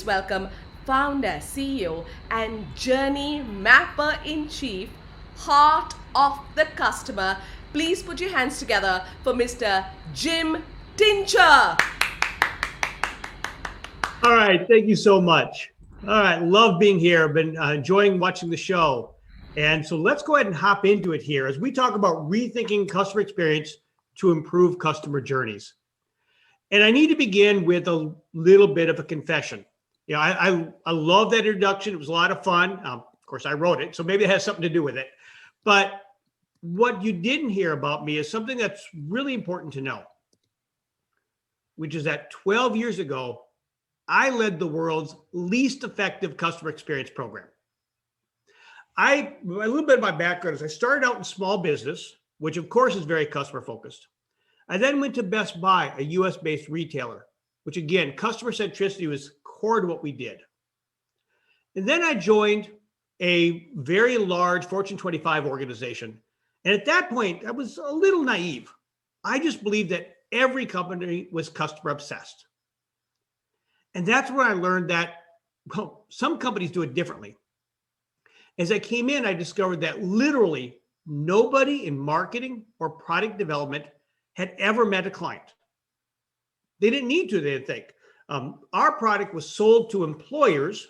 welcome founder, CEO, and journey mapper in chief, heart of the customer. Please put your hands together for Mr. Jim Tincher. All right, thank you so much. All right, love being here. I've been enjoying watching the show. And so let's go ahead and hop into it here as we talk about rethinking customer experience to improve customer journeys. And I need to begin with a little bit of a confession. I love that introduction. It was a lot of fun. Of course, I wrote it, so maybe it has something to do with it. But what you didn't hear about me is something that's really important to know, which is that 12 years ago, I led the world's least effective customer experience program. A little bit of my background is I started out in small business, which of course is very customer focused. I then went to Best Buy, a US based retailer, which again, customer centricity was core to what we did. And then I joined a very large Fortune 25 organization. And at that point, I was a little naive. I just believed that every company was customer obsessed. And that's where I learned that, well, some companies do it differently. As I came in, I discovered that literally nobody in marketing or product development had ever met a client. They didn't need to, they didn't think. Our product was sold to employers,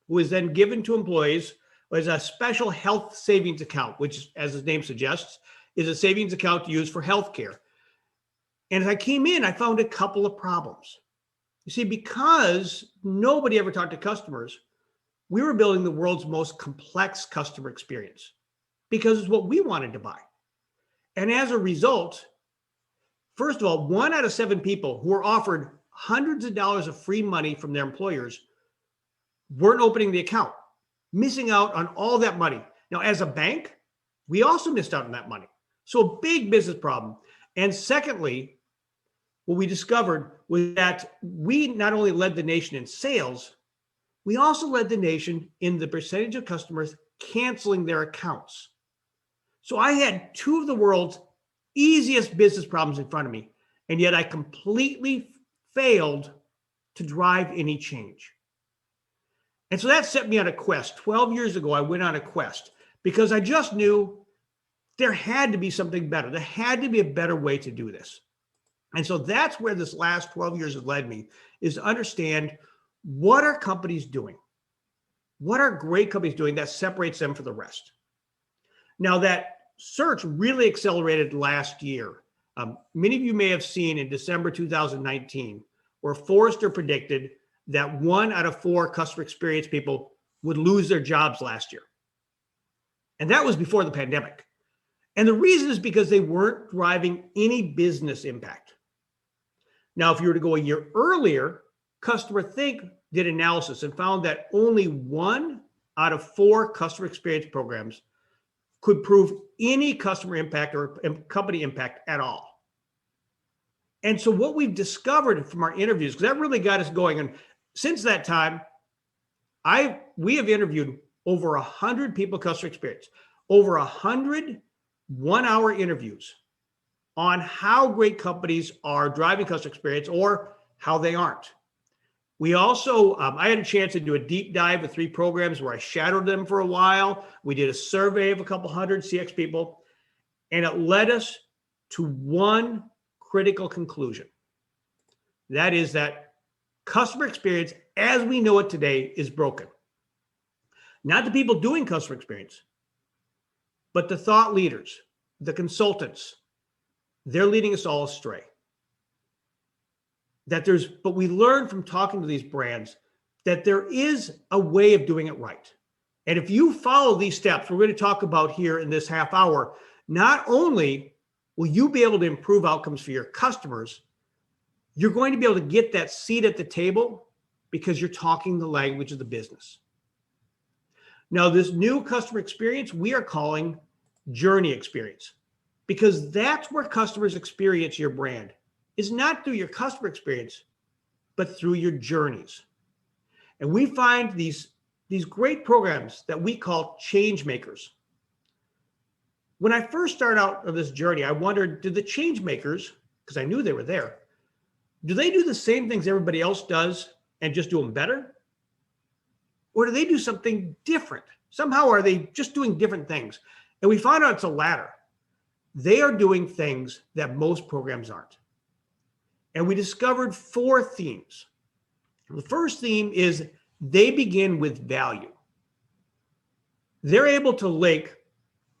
who was then given to employees as a special health savings account, which, as the name suggests, is a savings account used for healthcare. And as I came in, I found a couple of problems. You see, because nobody ever talked to customers, we were building the world's most complex customer experience because it's what we wanted to buy. And as a result, first of all, 1 out of 7 people who were offered hundreds of dollars of free money from their employers weren't opening the account, missing out on all that money. Now, as a bank, we also missed out on that money. So a big business problem. And secondly, what we discovered was that we not only led the nation in sales, we also led the nation in the percentage of customers canceling their accounts. So I had 2 of the world's easiest business problems in front of me, and yet I completely failed to drive any change. And so that set me on a quest. 12 years ago, I went on a quest because I just knew there had to be something better. There had to be a better way to do this. And so that's where this last 12 years has led me, is to understand what are companies doing? What are great companies doing that separates them from the rest? Now, that search really accelerated last year. Many of you may have seen in December 2019, where Forrester predicted that 1 out of 4 customer experience people would lose their jobs last year. And that was before the pandemic. And the reason is because they weren't driving any business impact. Now, if you were to go a year earlier, Customer Think did analysis and found that only 1 out of 4 customer experience programs could prove any customer impact or company impact at all. And so what we've discovered from our interviews, because that really got us going, and since that time, we have interviewed over 100 people customer experience, over 100 one-hour interviews on how great companies are driving customer experience or how they aren't. We also, I had a chance to do a deep dive with 3 programs where I shadowed them for a while. We did a survey of a couple hundred CX people, and it led us to one critical conclusion. That is that customer experience, as we know it today, is broken. Not the people doing customer experience, but the thought leaders, the consultants. They're leading us all astray. But we learned from talking to these brands that there is a way of doing it right. And if you follow these steps, we're going to talk about here in this half hour, not only will you be able to improve outcomes for your customers, you're going to be able to get that seat at the table because you're talking the language of the business. Now, this new customer experience we are calling journey experience, because that's where customers experience your brand. Is not through your customer experience, but through your journeys. And we find these great programs that we call change makers. When I first started out on this journey, I wondered, did the change makers, because I knew they were there, do they do the same things everybody else does and just do them better? Or do they do something different? Somehow are they just doing different things? And we found out it's the latter. They are doing things that most programs aren't. And we discovered 4 themes. The first theme is they begin with value. They're able to link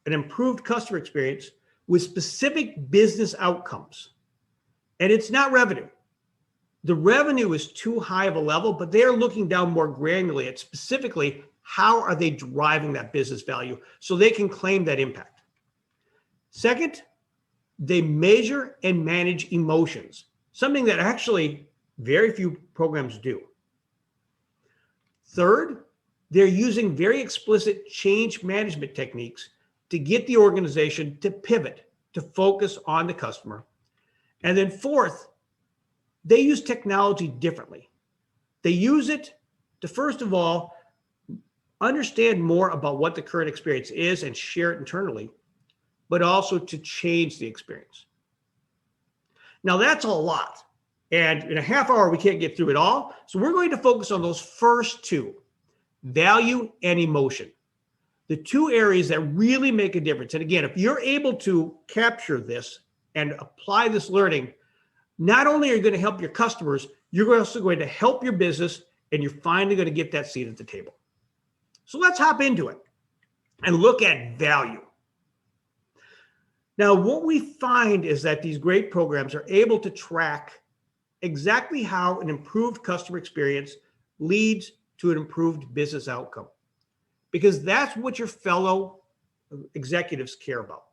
an improved customer experience with specific business outcomes. And it's not revenue. The revenue is too high of a level, but they're looking down more granularly at specifically how are they driving that business value so they can claim that impact. Second, they measure and manage emotions, something that actually very few programs do. Third, they're using very explicit change management techniques to get the organization to pivot, to focus on the customer. And then fourth, they use technology differently. They use it to, first of all, understand more about what the current experience is and share it internally, but also to change the experience. Now that's a lot. And in a half hour, we can't get through it all. So we're going to focus on those first 2, value and emotion, the 2 areas that really make a difference. And again, if you're able to capture this and apply this learning, not only are you going to help your customers, you're also going to help your business, and you're finally going to get that seat at the table. So let's hop into it and look at value. Now, what we find is that these great programs are able to track exactly how an improved customer experience leads to an improved business outcome, because that's what your fellow executives care about.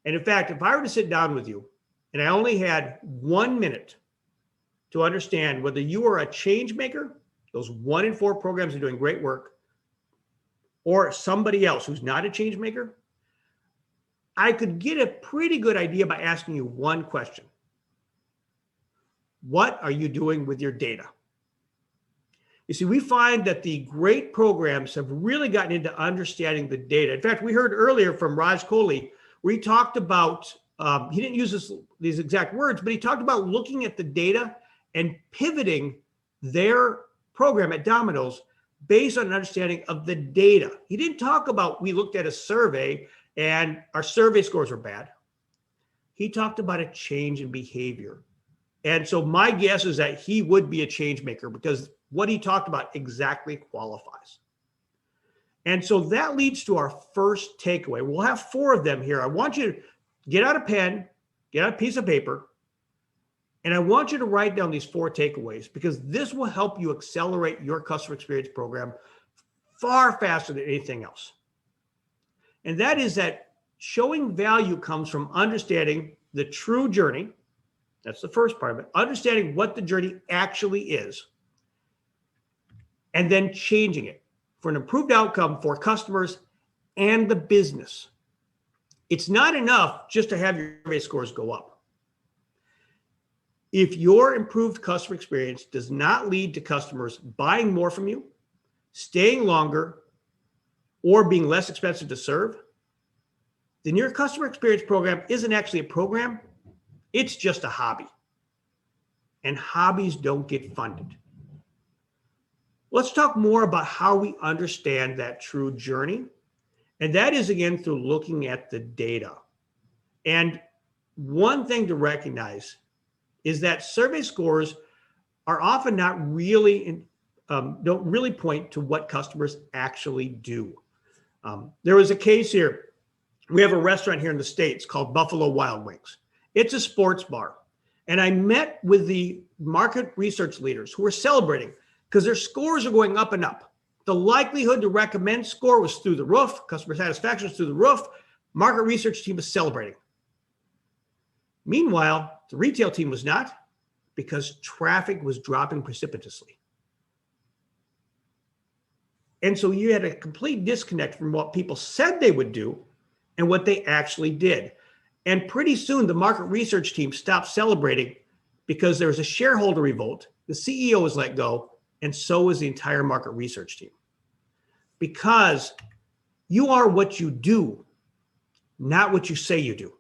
And in fact, if I were to sit down with you and I only had 1 minute to understand whether you are a change maker, those 1 in 4 programs are doing great work, or somebody else who's not a change maker, I could get a pretty good idea by asking you one question. What are you doing with your data? You see, we find that the great programs have really gotten into understanding the data. In fact, we heard earlier from Raj Kohli, where he talked about, he didn't use these exact words, but he talked about looking at the data and pivoting their program at Domino's based on an understanding of the data. He didn't talk about, we looked at a survey and our survey scores were bad. He talked about a change in behavior. And so my guess is that he would be a change maker because what he talked about exactly qualifies. And so that leads to our first takeaway. We'll have 4 of them here. I want you to get out a pen, get out a piece of paper, and I want you to write down these 4 takeaways because this will help you accelerate your customer experience program far faster than anything else. And that is that showing value comes from understanding the true journey. That's the first part of it. Understanding what the journey actually is, and then changing it for an improved outcome for customers and the business. It's not enough just to have your survey scores go up. If your improved customer experience does not lead to customers buying more from you, staying longer, or being less expensive to serve, then your customer experience program isn't actually a program. It's just a hobby. And hobbies don't get funded. Let's talk more about how we understand that true journey. And that is, again, through looking at the data. And one thing to recognize is that survey scores are often not really, don't really point to what customers actually do. There was a case here. We have a restaurant here in the States called Buffalo Wild Wings. It's a sports bar. And I met with the market research leaders who were celebrating because their scores are going up and up. The likelihood to recommend score was through the roof. Customer satisfaction was through the roof. Market research team was celebrating. Meanwhile, the retail team was not, because traffic was dropping precipitously. And so you had a complete disconnect from what people said they would do and what they actually did. And pretty soon the market research team stopped celebrating because there was a shareholder revolt. The CEO was let go, and so was the entire market research team. Because you are what you do, not what you say you do.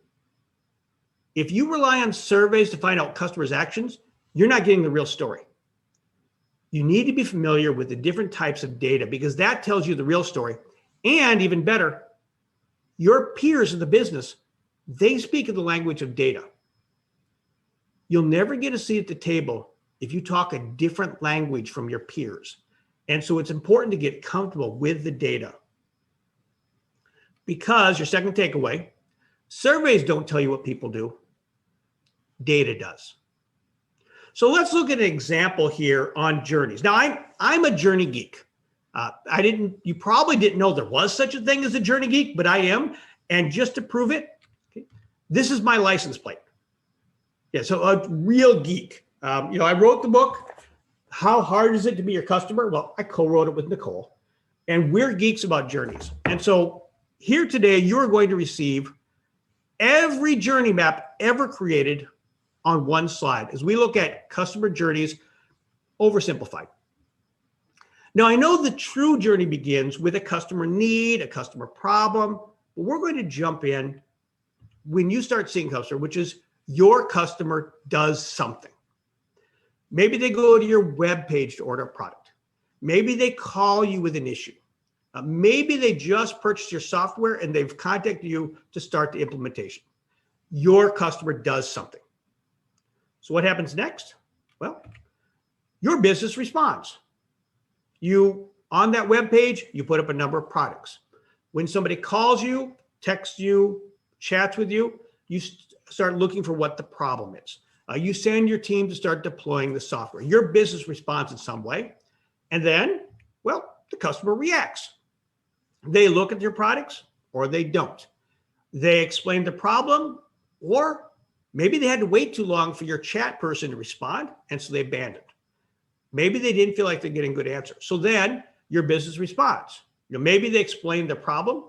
If you rely on surveys to find out customers' actions, you're not getting the real story. You need to be familiar with the different types of data because that tells you the real story. And even better, your peers in the business, they speak in the language of data. You'll never get a seat at the table if you talk a different language from your peers. And so it's important to get comfortable with the data. Because your second takeaway, surveys don't tell you what people do. Data does. So let's look at an example here on journeys. Now, I'm a journey geek. You probably didn't know there was such a thing as a journey geek, but I am. And just to prove it, okay, this is my license plate. Yeah, so a real geek. I wrote the book, How Hard Is It to Be Your Customer? Well, I co-wrote it with Nicole, and we're geeks about journeys. And so here today, you're going to receive every journey map ever created on one slide as we look at customer journeys oversimplified. Now, I know the true journey begins with a customer need, a customer problem, but we're going to jump in when you start seeing customer, which is your customer does something. Maybe they go to your web page to order a product. Maybe they call you with an issue. Maybe they just purchased your software and they've contacted you to start the implementation. Your customer does something. So what happens next? Well, your business responds. On that web page, you put up a number of products. When somebody calls you, texts you, chats with you, you start looking for what the problem is. You send your team to start deploying the software. Your business responds in some way. And then, well, the customer reacts. They look at your products or they don't. They explain the problem, or maybe they had to wait too long for your chat person to respond, and so they abandoned. Maybe they didn't feel like they're getting good answers. So then your business responds. Maybe they explain the problem.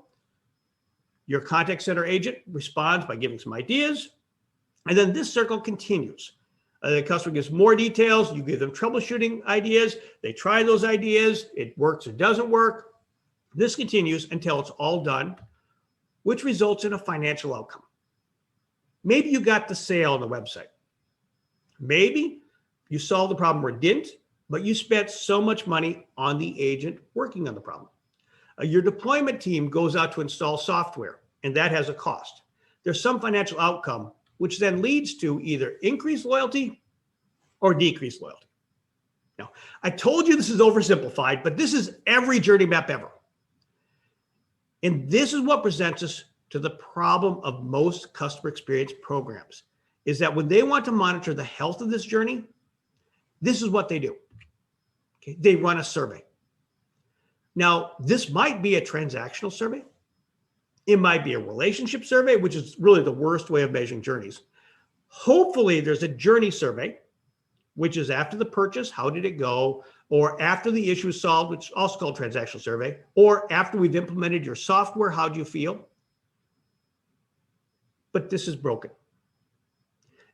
Your contact center agent responds by giving some ideas. And then this circle continues. The customer gives more details. You give them troubleshooting ideas. They try those ideas. It works or doesn't work. This continues until it's all done, which results in a financial outcome. Maybe you got the sale on the website. Maybe you solved the problem or didn't, but you spent so much money on the agent working on the problem. Your deployment team goes out to install software, and that has a cost. There's some financial outcome, which then leads to either increased loyalty or decreased loyalty. Now, I told you this is oversimplified, but this is every journey map ever. And this is what presents us to the problem of most customer experience programs, is that when they want to monitor the health of this journey, this is what they do. Okay? They run a survey. Now, this might be a transactional survey. It might be a relationship survey, which is really the worst way of measuring journeys. Hopefully, there's a journey survey, which is after the purchase, how did it go? Or after the issue is solved, which is also called transactional survey. Or after we've implemented your software, how do you feel? But this is broken.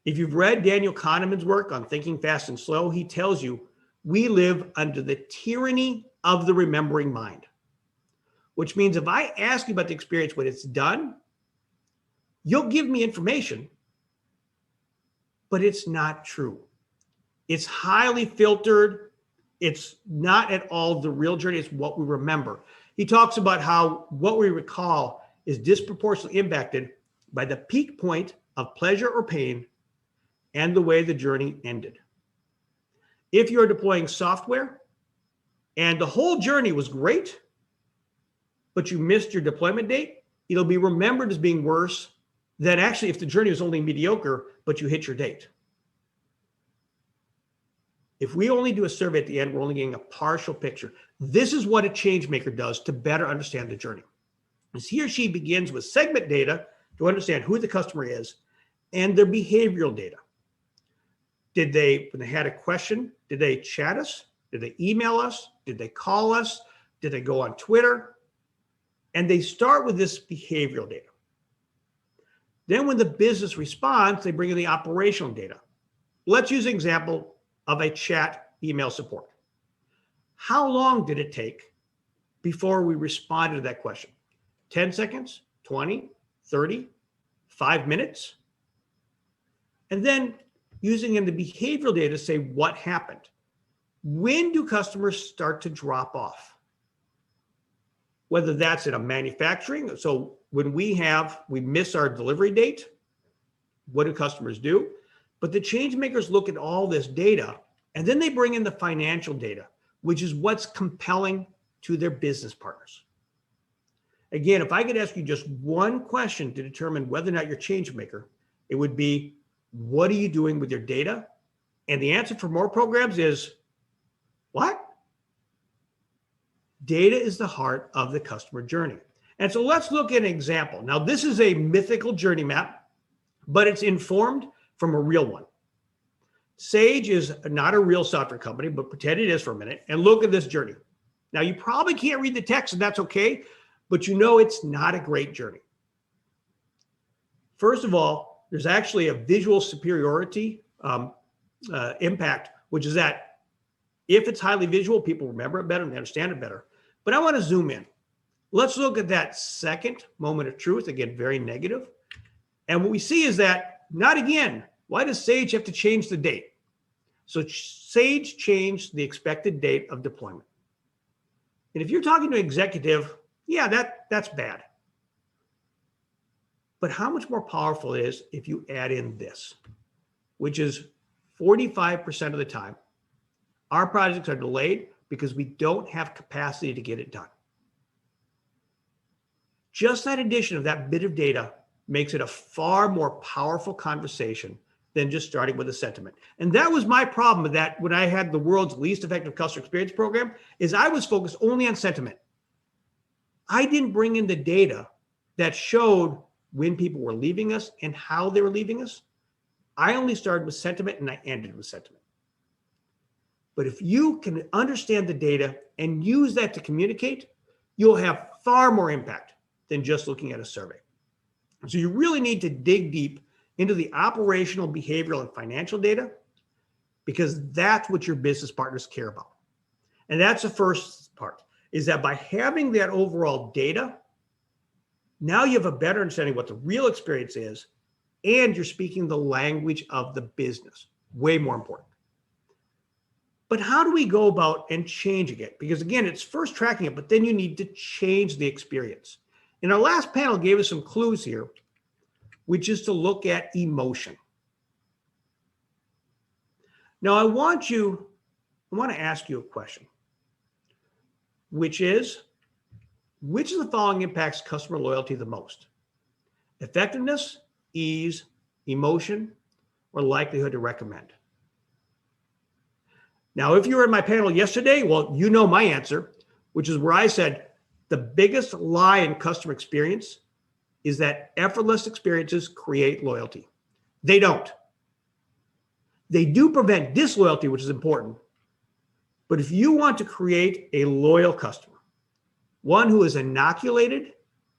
If you've read Daniel Kahneman's work on Thinking Fast and Slow, he tells you we live under the tyranny of the remembering mind, which means if I ask you about the experience when it's done, you'll give me information, but it's not true. It's highly filtered. It's not at all the real journey. It's what we remember. He talks about how what we recall is disproportionately impacted by the peak point of pleasure or pain and the way the journey ended. If you're deploying software and the whole journey was great, but you missed your deployment date, it'll be remembered as being worse than actually if the journey was only mediocre, but you hit your date. If we only do a survey at the end, we're only getting a partial picture. This is what a change maker does to better understand the journey. As he or she begins with segment data to understand who the customer is and their behavioral data. When they had a question, did they chat us? Did they email us? Did they call us? Did they go on Twitter? And they start with this behavioral data. Then when the business responds, they bring in the operational data. Let's use an example of a chat email support. How long did it take before we responded to that question? 10 seconds, 20, 30, 5 minutes? And then using in the behavioral data to say what happened. when do customers start to drop off? Whether that's in a manufacturing, so when we miss our delivery date, what do customers do? But the change makers look at all this data, and then they bring in the financial data, which is what's compelling to their business partners. Again, if I could ask you just one question to determine whether or not you're a change maker, it would be, what are you doing with your data? And the answer for more programs is, what? Data is the heart of the customer journey. And so let's look at an example. Now, this is a mythical journey map, but it's informed from a real one. Sage is not a real software company, but pretend it is for a minute, and look at this journey. Now, you probably can't read the text, and that's okay, but you know it's not a great journey. First of all, there's actually a visual superiority impact, which is that if it's highly visual, people remember it better and they understand it better. But I want to zoom in. Let's look at that second moment of truth, again, very negative. And what we see is that, not again, why does Sage have to change the date? So Sage changed the expected date of deployment. And if you're talking to an executive, yeah, that's bad. But how much more powerful it is if you add in this, which is 45% of the time, our projects are delayed because we don't have capacity to get it done. Just that addition of that bit of data makes it a far more powerful conversation than just starting with a sentiment. And that was my problem with that when I had the world's least effective customer experience program, is I was focused only on sentiment. I didn't bring in the data that showed when people were leaving us and how they were leaving us. I only started with sentiment and I ended with sentiment. But if you can understand the data and use that to communicate, you'll have far more impact than just looking at a survey. So you really need to dig deep into the operational, behavioral, and financial data, because that's what your business partners care about. And that's the first part, is that by having that overall data, now you have a better understanding what the real experience is, and you're speaking the language of the business. Way more important. But how do we go about and changing it? Because again, it's first tracking it, but then you need to change the experience. And our last panel gave us some clues here, which is to look at emotion. Now, I want to ask you a question, which is, which of the following impacts customer loyalty the most? Effectiveness, ease, emotion, or likelihood to recommend? Now, if you were in my panel yesterday, well, you know my answer, which is where I said the biggest lie in customer experience is that effortless experiences create loyalty. They don't. They do prevent disloyalty, which is important. But if you want to create a loyal customer, one who is inoculated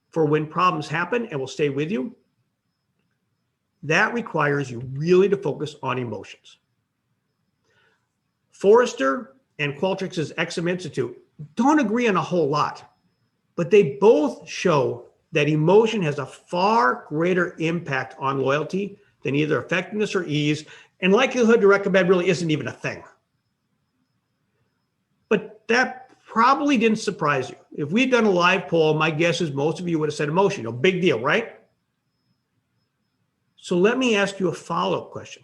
for when problems happen and will stay with you, that requires you really to focus on emotions. Forrester and Qualtrics's XM Institute don't agree on a whole lot, but they both show that emotion has a far greater impact on loyalty than either effectiveness or ease, and likelihood to recommend really isn't even a thing. But that probably didn't surprise you. If we'd done a live poll, my guess is most of you would have said emotion. No big deal, right? So let me ask you a follow-up question.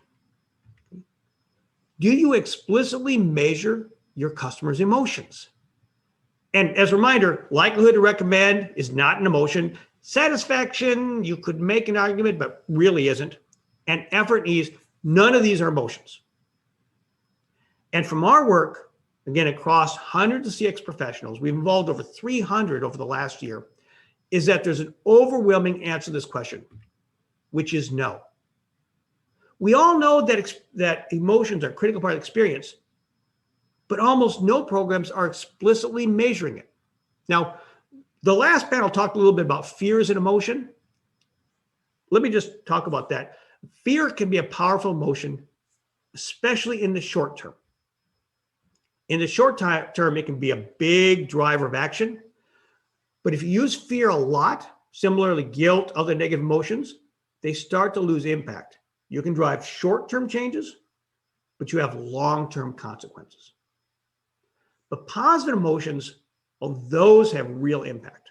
Do you explicitly measure your customers' emotions? And as a reminder, likelihood to recommend is not an emotion. Satisfaction, you could make an argument, but really isn't. And effort and ease, none of these are emotions. And from our work, again, across hundreds of CX professionals, we've involved over 300 over the last year, is that there's an overwhelming answer to this question, which is no. We all know that emotions are a critical part of the experience, but almost no programs are explicitly measuring it. Now, the last panel talked a little bit about fear as an emotion. Let me just talk about that. Fear can be a powerful emotion, especially in the short term. In the short term, it can be a big driver of action. But if you use fear a lot, similarly guilt, other negative emotions, they start to lose impact. You can drive short-term changes, but you have long-term consequences. But positive emotions, well, those have real impact.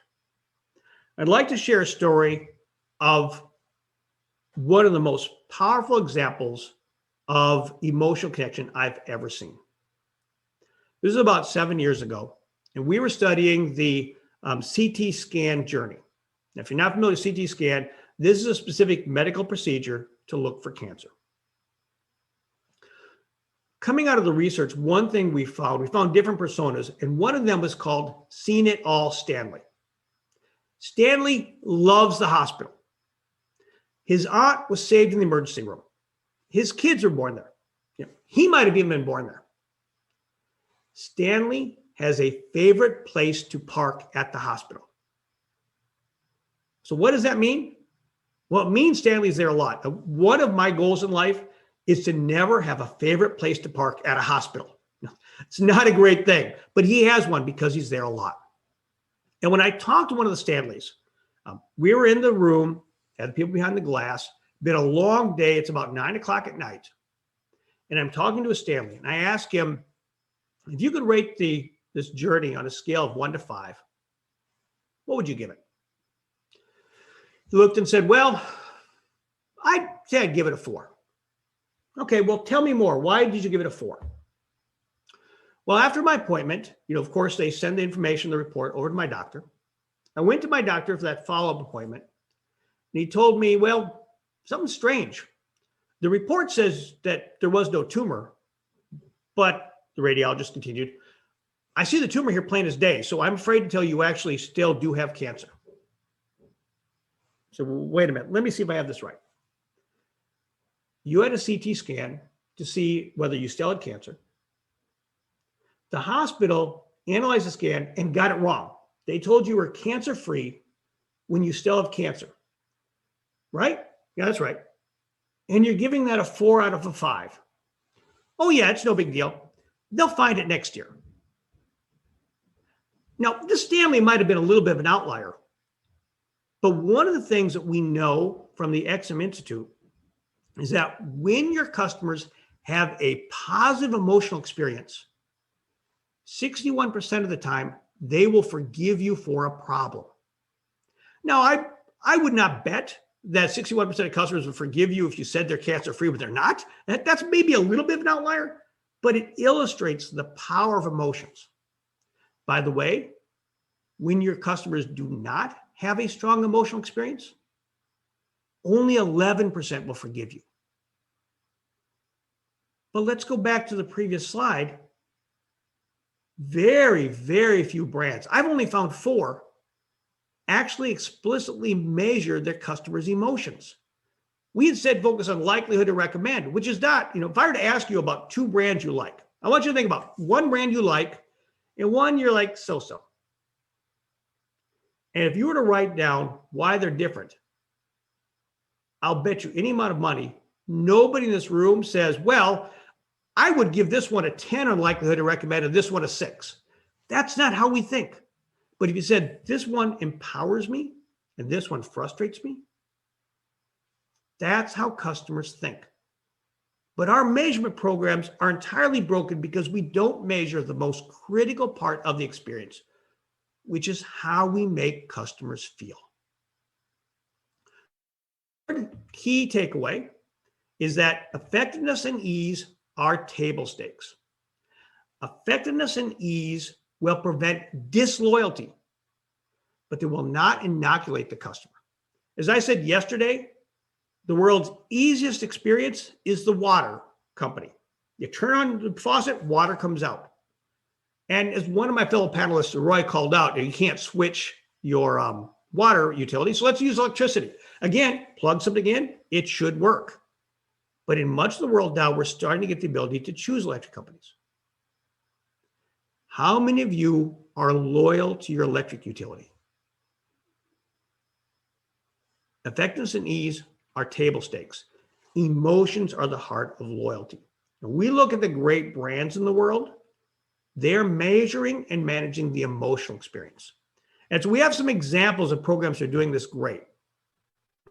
I'd like to share a story of one of the most powerful examples of emotional connection I've ever seen. This is about 7 years ago, and we were studying the CT scan journey. Now, if you're not familiar with CT scan, this is a specific medical procedure to look for cancer. Coming out of the research, one thing we found different personas, and one of them was called Seen It All Stanley. Stanley loves the hospital. His aunt was saved in the emergency room. His kids were born there. He might have even been born there. Stanley has a favorite place to park at the hospital. So what does that mean? Well, it means Stanley's there a lot. One of my goals in life is to never have a favorite place to park at a hospital. It's not a great thing, but he has one because he's there a lot. And when I talked to one of the Stanleys, we were in the room, had the people behind the glass, been a long day. It's about 9 o'clock at night. And I'm talking to a Stanley, and I asked him, if you could rate this journey on a scale of 1 to 5, what would you give it? He looked and said, well, I'd say I'd give it a 4. Okay, well, tell me more. Why did you give it a 4? Well, after my appointment, of course, they send the information, the report over to my doctor. I went to my doctor for that follow-up appointment, and he told me, well, something strange. The report says that there was no tumor, but the radiologist continued, I see the tumor here plain as day, so I'm afraid to tell you actually still do have cancer. So wait a minute, let me see if I have this right. You had a CT scan to see whether you still had cancer. The hospital analyzed the scan and got it wrong. They told you were cancer-free when you still have cancer. Right? Yeah, that's right. And you're giving that a 4 out of a 5. Oh yeah, it's no big deal. They'll find it next year. Now, this Stanley might have been a little bit of an outlier, but one of the things that we know from the XM Institute is that when your customers have a positive emotional experience, 61% of the time, they will forgive you for a problem. Now, I would not bet that 61% of customers would forgive you if you said they're cancer-free, but they're not. That's maybe a little bit of an outlier, but it illustrates the power of emotions. By the way, when your customers do not have a strong emotional experience, only 11% will forgive you. But let's go back to the previous slide. Very, very few brands, I've only found 4, actually explicitly measure their customers' emotions. We instead focus on likelihood to recommend, which is not, if I were to ask you about 2 brands you like, I want you to think about one brand you like and one you're like so-so. And if you were to write down why they're different, I'll bet you any amount of money, nobody in this room says, well, I would give this one a 10 on likelihood to recommend and this one a 6. That's not how we think. But if you said this one empowers me and this one frustrates me, that's how customers think. But our measurement programs are entirely broken because we don't measure the most critical part of the experience, which is how we make customers feel. The key takeaway is that effectiveness and ease are table stakes. Effectiveness and ease will prevent disloyalty, but they will not inoculate the customer. As I said yesterday, the world's easiest experience is the water company. You turn on the faucet, water comes out. And as one of my fellow panelists, Roy, called out, you can't switch your water utility, so let's use electricity. Again, plug something in, it should work. But in much of the world now, we're starting to get the ability to choose electric companies. How many of you are loyal to your electric utility? Effectiveness and ease are table stakes. Emotions are the heart of loyalty. When we look at the great brands in the world, they're measuring and managing the emotional experience. And so we have some examples of programs that are doing this great.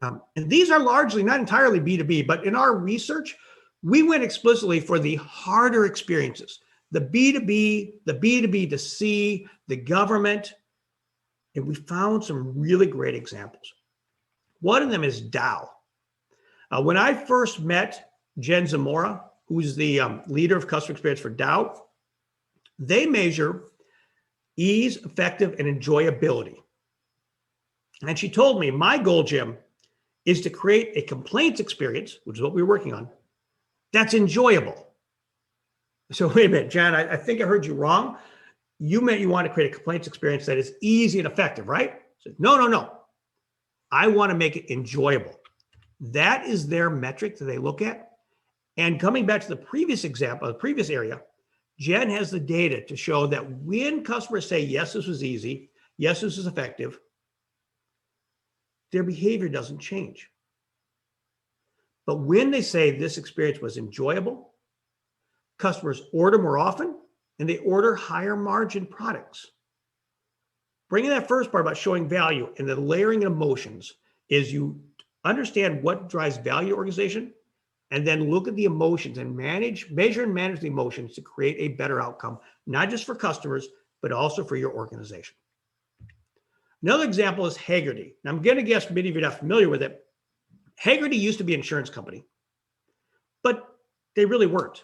And these are largely, not entirely B2B, but in our research, we went explicitly for the harder experiences, the B2B, the B2B to C, the government, and we found some really great examples. One of them is Dow. When I first met Jen Zamora, who's the leader of customer experience for Dow, they measure ease, effective, and enjoyability. And she told me, my goal, Jim, is to create a complaints experience, which is what we were working on, that's enjoyable. So wait a minute, Jen, I think I heard you wrong. You meant you want to create a complaints experience that is easy and effective, right? So, no. I want to make it enjoyable. That is their metric that they look at. And coming back to the previous example, the previous area, Jen has the data to show that when customers say, yes, this was easy, yes, this is effective, their behavior doesn't change. But when they say this experience was enjoyable, customers order more often and they order higher margin products. Bringing that first part about showing value and the layering of emotions is you understand what drives value organization and then look at the emotions and measure and manage the emotions to create a better outcome, not just for customers, but also for your organization. Another example is Hagerty. Now, I'm going to guess many of you are not familiar with it. Hagerty used to be an insurance company, but they really weren't.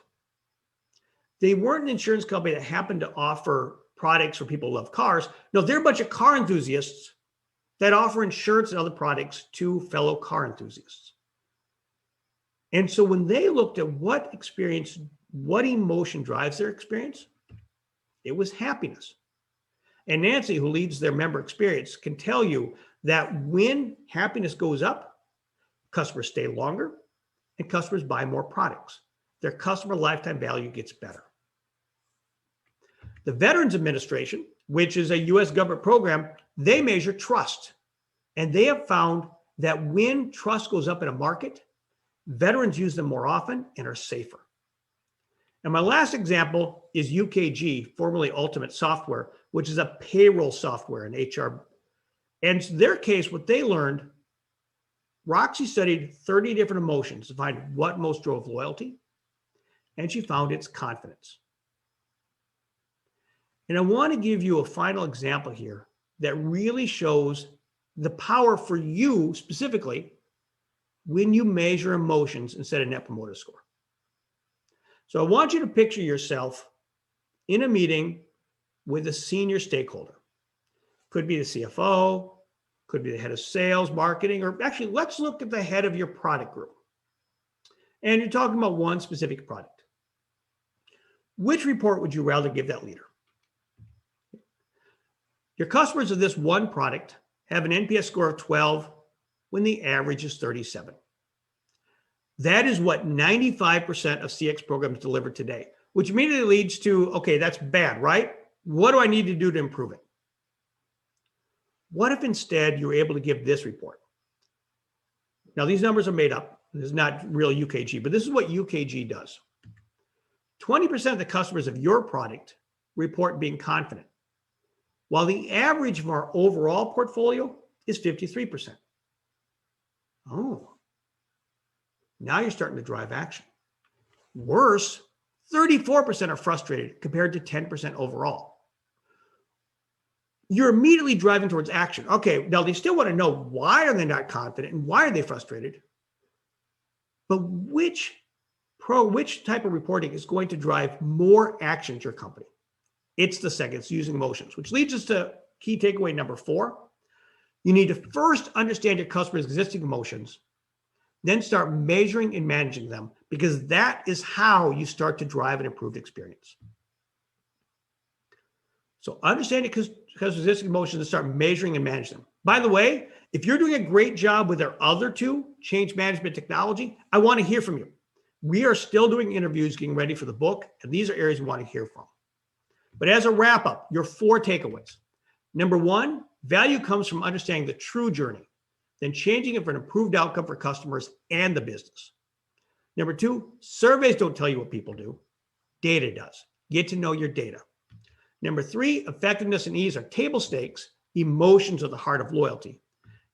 They weren't an insurance company that happened to offer products for people who love cars. No, they're a bunch of car enthusiasts that offer insurance and other products to fellow car enthusiasts. And so when they looked at what experience, what emotion drives their experience, it was happiness. And Nancy, who leads their member experience, can tell you that when happiness goes up, customers stay longer and customers buy more products. Their customer lifetime value gets better. The Veterans Administration, which is a US government program, they measure trust. And they have found that when trust goes up in a market, veterans use them more often and are safer. And my last example is UKG, formerly Ultimate Software, which is a payroll software in HR. And in their case, what they learned, Roxy studied 30 different emotions to find what most drove loyalty, and she found it's confidence. And I want to give you a final example here that really shows the power for you specifically when you measure emotions instead of Net Promoter Score. So I want you to picture yourself in a meeting with a senior stakeholder. Could be the CFO, could be the head of sales, marketing, or actually let's look at the head of your product group. And you're talking about one specific product. Which report would you rather give that leader? Your customers of this one product have an NPS score of 12 when the average is 37. That is what 95% of CX programs deliver today, which immediately leads to, okay, that's bad, right? What do I need to do to improve it? What if instead you were able to give this report? Now, these numbers are made up. This is not real UKG, but this is what UKG does. 20% of the customers of your product report being confident, while the average of our overall portfolio is 53%. Oh, now you're starting to drive action. Worse, 34% are frustrated compared to 10% overall. You're immediately driving towards action. Okay, now they still want to know why are they not confident and why are they frustrated? But which type of reporting is going to drive more action to your company? It's the second, it's using emotions, which leads us to key takeaway number 4. You need to first understand your customer's existing emotions, then start measuring and managing them, because that is how you start to drive an improved experience. So understand your customer's existing emotions and start measuring and managing them. By the way, if you're doing a great job with our other 2, change management technology, I want to hear from you. We are still doing interviews, getting ready for the book, and these are areas we want to hear from. But as a wrap up, your 4 takeaways. Number 1, value comes from understanding the true journey, then changing it for an improved outcome for customers and the business. Number 2, surveys don't tell you what people do. Data does. Get to know your data. Number 3, effectiveness and ease are table stakes. Emotions are the heart of loyalty.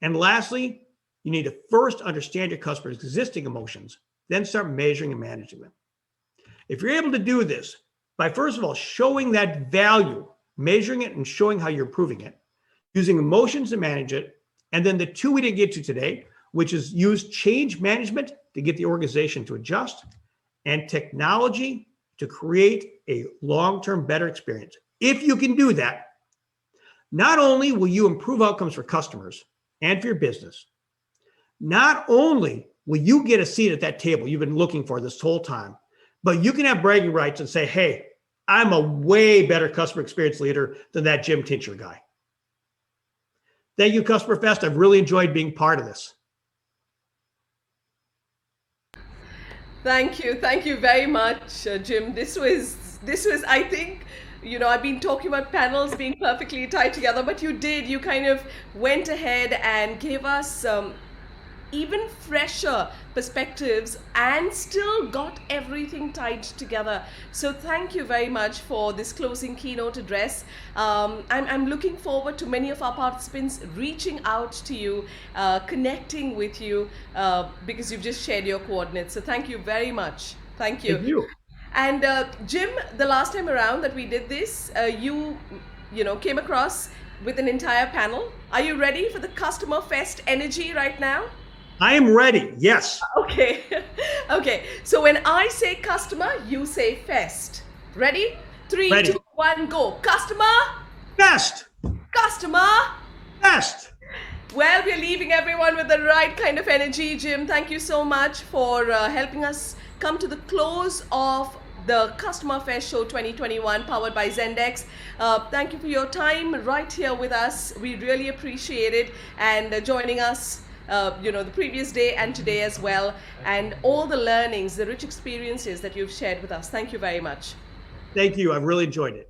And lastly, you need to first understand your customer's existing emotions, then start measuring and managing them. If you're able to do this, by, first of all, showing that value, measuring it and showing how you're improving it, using emotions to manage it, and then the two we didn't get to today, which is use change management to get the organization to adjust, and technology to create a long-term better experience. If you can do that, not only will you improve outcomes for customers and for your business, not only will you get a seat at that table you've been looking for this whole time, but you can have bragging rights and say, hey, I'm a way better customer experience leader than that Jim Tincher guy. Thank you, Customer Fest. I've really enjoyed being part of this. Thank you very much, Jim. This was, I think, I've been talking about panels being perfectly tied together, but you kind of went ahead and gave us even fresher perspectives and still got everything tied together. So thank you very much for this closing keynote address. I'm looking forward to many of our participants reaching out to you, connecting with you, because you've just shared your coordinates. So thank you very much. Thank you. Thank you. And Jim, the last time around that we did this, you came across with an entire panel. Are you ready for the Customer Fest energy right now? I am ready. Yes. Okay. Okay. So when I say customer, you say fest. Ready? 3, Ready. 2, 1, go. Customer. Fest. Customer. Fest. Well, we're leaving everyone with the right kind of energy. Jim, thank you so much for helping us come to the close of the Customer Fest Show 2021 powered by Zendex. Thank you for your time right here with us. We really appreciate it, and joining us the previous day and today as well, and all the learnings, the rich experiences that you've shared with us. Thank you very much. Thank you. I've really enjoyed it.